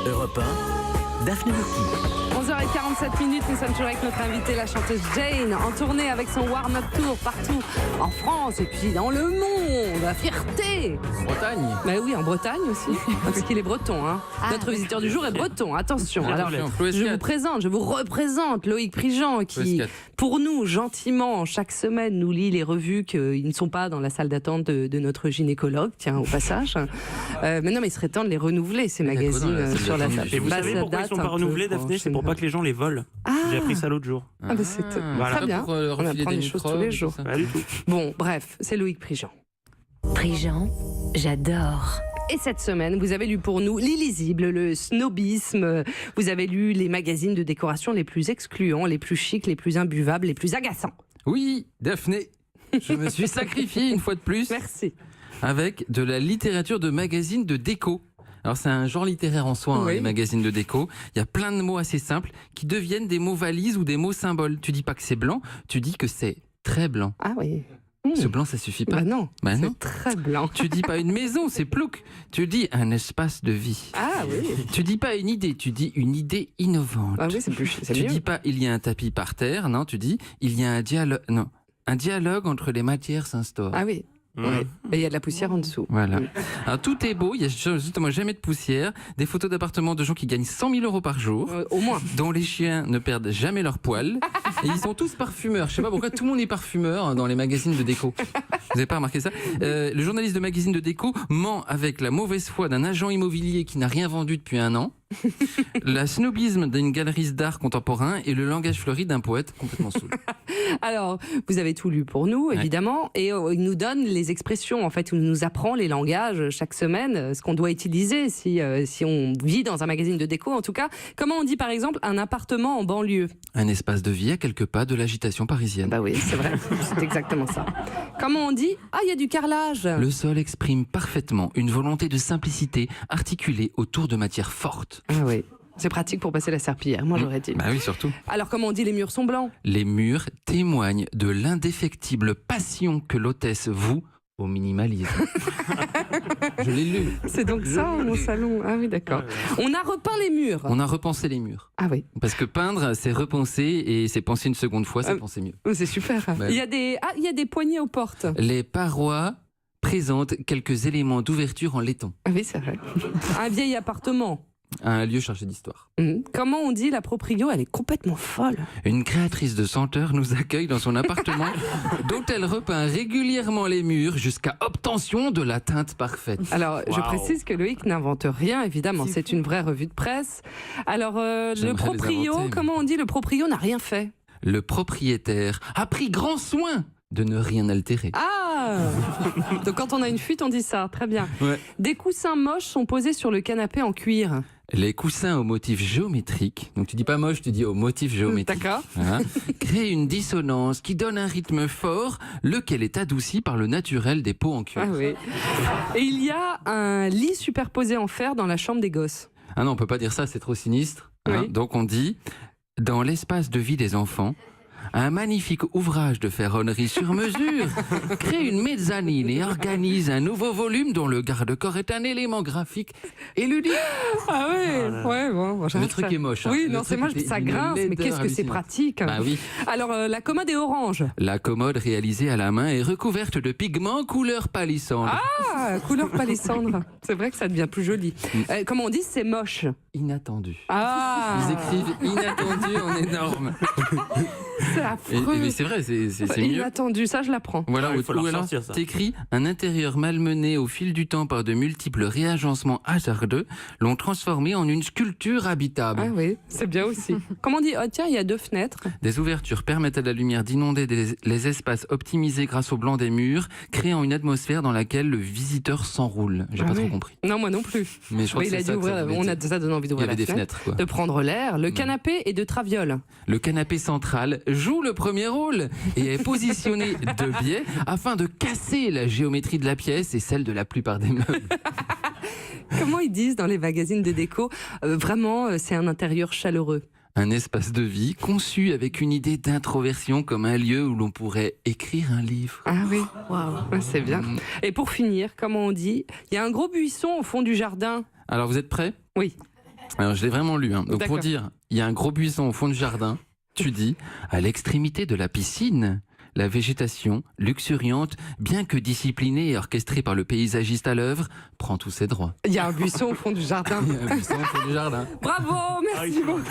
Europe 1, Daphné Burki. 11h47, nous sommes toujours avec notre invitée, la chanteuse Jane, en tournée avec son warm-up tour partout en France et puis dans le monde. La fierté. En Bretagne. Bah oui, en Bretagne aussi, parce qu'il est breton. Hein. Notre visiteur du jour est breton, attention. Alors, je vous représente Loïc Prigent qui, pour nous, gentiment, chaque semaine, nous lit les revues qu'ils ne sont pas dans la salle d'attente de notre gynécologue, tiens, au passage. Mais non, mais il serait temps de les renouveler, ces magazines sur la salle. Et vous savez pourquoi ils ne sont pas renouvelés, Daphné? C'est pour pas que les gens les volent. J'ai appris ça l'autre jour. Ah bah c'est très bien, on apprend des choses tous les jours. Pas du tout. Bon, bref, c'est Loïc Prigent. Prigent, j'adore. Et cette semaine, vous avez lu pour nous l'illisible, le snobisme. Vous avez lu les magazines de décoration les plus excluants, les plus chics, les plus imbuvables, les plus agaçants. Oui, Daphné, je me suis sacrifié une fois de plus. Merci. Avec de la littérature de magazines de déco. Alors c'est un genre littéraire en soi, les magazines de déco. Il y a plein de mots assez simples qui deviennent des mots valises ou des mots symboles. Tu dis pas que c'est blanc, tu dis que c'est très blanc. Ah oui. Ce blanc, ça suffit pas. Bah non, c'est non. Très blanc. Tu dis pas une maison, c'est plouc. Tu dis un espace de vie. Ah oui. Tu dis pas une idée, tu dis une idée innovante. Ah oui, c'est Tu mieux. dis pas il y a un tapis par terre, non, tu dis il y a un dialogue, non, un dialogue entre les matières s'instaure. Ah oui. Ouais. Et il y a de la poussière en dessous. Voilà. Alors tout est beau, il y a justement jamais de poussière, des photos d'appartements de gens qui gagnent 100 000 euros par jour, au moins, dont les chiens ne perdent jamais leurs poils, et ils sont tous parfumeurs. Je sais pas pourquoi tout le monde est parfumeur dans les magazines de déco. Vous avez pas remarqué ça? Le journaliste de magazine de déco ment avec la mauvaise foi d'un agent immobilier qui n'a rien vendu depuis 1 an. La snobisme d'une galeriste d'art contemporain et le langage fleuri d'un poète complètement saoul. Alors, vous avez tout lu pour nous, évidemment, et il nous donne les expressions, en fait, il nous apprend les langages chaque semaine, ce qu'on doit utiliser si on vit dans un magazine de déco, en tout cas. Comment on dit, par exemple, un appartement en banlieue? Un espace de vie à quelques pas de l'agitation parisienne. Bah oui, c'est vrai, c'est exactement ça. Comment on dit? Ah, il y a du carrelage. Le sol exprime parfaitement une volonté de simplicité articulée autour de matières fortes. Ah oui. C'est pratique pour passer la serpillière, moi j'aurais dit. Bah oui, surtout. Alors comment on dit les murs sont blancs? Les murs témoignent de l'indéfectible passion que l'hôtesse voue au minimalisme. Je l'ai lu. C'est donc ça, mon salon. Ah oui, d'accord. On a repeint les murs. On a repensé les murs. Ah oui. Parce que peindre, c'est repenser et c'est penser une seconde fois, c'est penser mieux. C'est super. Bah, il y a des poignées aux portes. Les parois présentent quelques éléments d'ouverture en laiton. Ah oui, c'est vrai. Un vieil appartement. Un lieu chargé d'histoire. Comment on dit la proprio? Elle est complètement folle. Une créatrice de senteurs nous accueille dans son appartement dont elle repeint régulièrement les murs jusqu'à obtention de la teinte parfaite. Alors, je précise que Loïc n'invente rien, évidemment. C'est une vraie revue de presse. Alors, le proprio, comment on dit? Le proprio n'a rien fait. Le propriétaire a pris grand soin de ne rien altérer. Ah! Donc quand on a une fuite, on dit ça. Très bien. Ouais. Des coussins moches sont posés sur le canapé en cuir. Les coussins au motif géométrique, donc tu dis pas moche, tu dis au motif géométrique. D'accord. Hein, créent une dissonance qui donne un rythme fort, lequel est adouci par le naturel des peaux en cuir. Ah oui. Et il y a un lit superposé en fer dans la chambre des gosses. Ah non, on peut pas dire ça, c'est trop sinistre. Hein. Oui. Donc on dit, dans l'espace de vie des enfants, un magnifique ouvrage de ferronnerie sur mesure crée une mezzanine et organise un nouveau volume dont le garde-corps est un élément graphique et ludique. Ah ouais, bon, Le truc est moche. Hein. Oui, non, Le c'est truc moche, est ça d'une grince, mais laideur qu'est-ce que c'est hallucinante. pratique. Bah oui. Alors, la commode est orange. La commode réalisée à la main est recouverte de pigments couleur palissandre. Ah, couleur palissandre. C'est vrai que ça devient plus joli. Comment on dit, c'est moche? Inattendu. Ah, Ils écrivent inattendu en énorme. c'est affreux. Mais c'est vrai, c'est mieux. Inattendu, ça je l'apprends. Voilà, il faut leur ou alors sortir, ça. t'écris un intérieur malmené au fil du temps par de multiples réagencements hasardeux l'ont transformé en une sculpture habitable. Ah oui, c'est bien aussi. Comment on dit? Oh tiens, il y a 2 fenêtres. Des ouvertures permettent à la lumière d'inonder les espaces optimisés grâce au blanc des murs, créant une atmosphère dans laquelle le visiteur s'enroule. J'ai pas trop compris. Non, moi non plus. Mais je crois Mais que il a c'est dit ça que ouvrir, ça voulait on a dire. ça donne envie Il y d'ouvrir avait la des fenêtres, quoi. de prendre l'air. Le canapé est de traviole. Le canapé central joue le premier rôle et est positionné de biais afin de casser la géométrie de la pièce et celle de la plupart des meubles. Comment ils disent dans les magazines de déco? Vraiment, c'est un intérieur chaleureux. Un espace de vie conçu avec une idée d'introversion comme un lieu où l'on pourrait écrire un livre. Ah oui, waouh, c'est bien. Et pour finir, comment on dit? Il y a un gros buisson au fond du jardin. Alors vous êtes prêts? Oui. Alors, je l'ai vraiment lu. Donc, D'accord. pour dire, il y a un gros buisson au fond du jardin, tu dis, à l'extrémité de la piscine, la végétation, luxuriante, bien que disciplinée et orchestrée par le paysagiste à l'œuvre, prend tous ses droits. Il y a un buisson au fond du jardin. Il y a un buisson au fond du jardin. Bravo, merci beaucoup.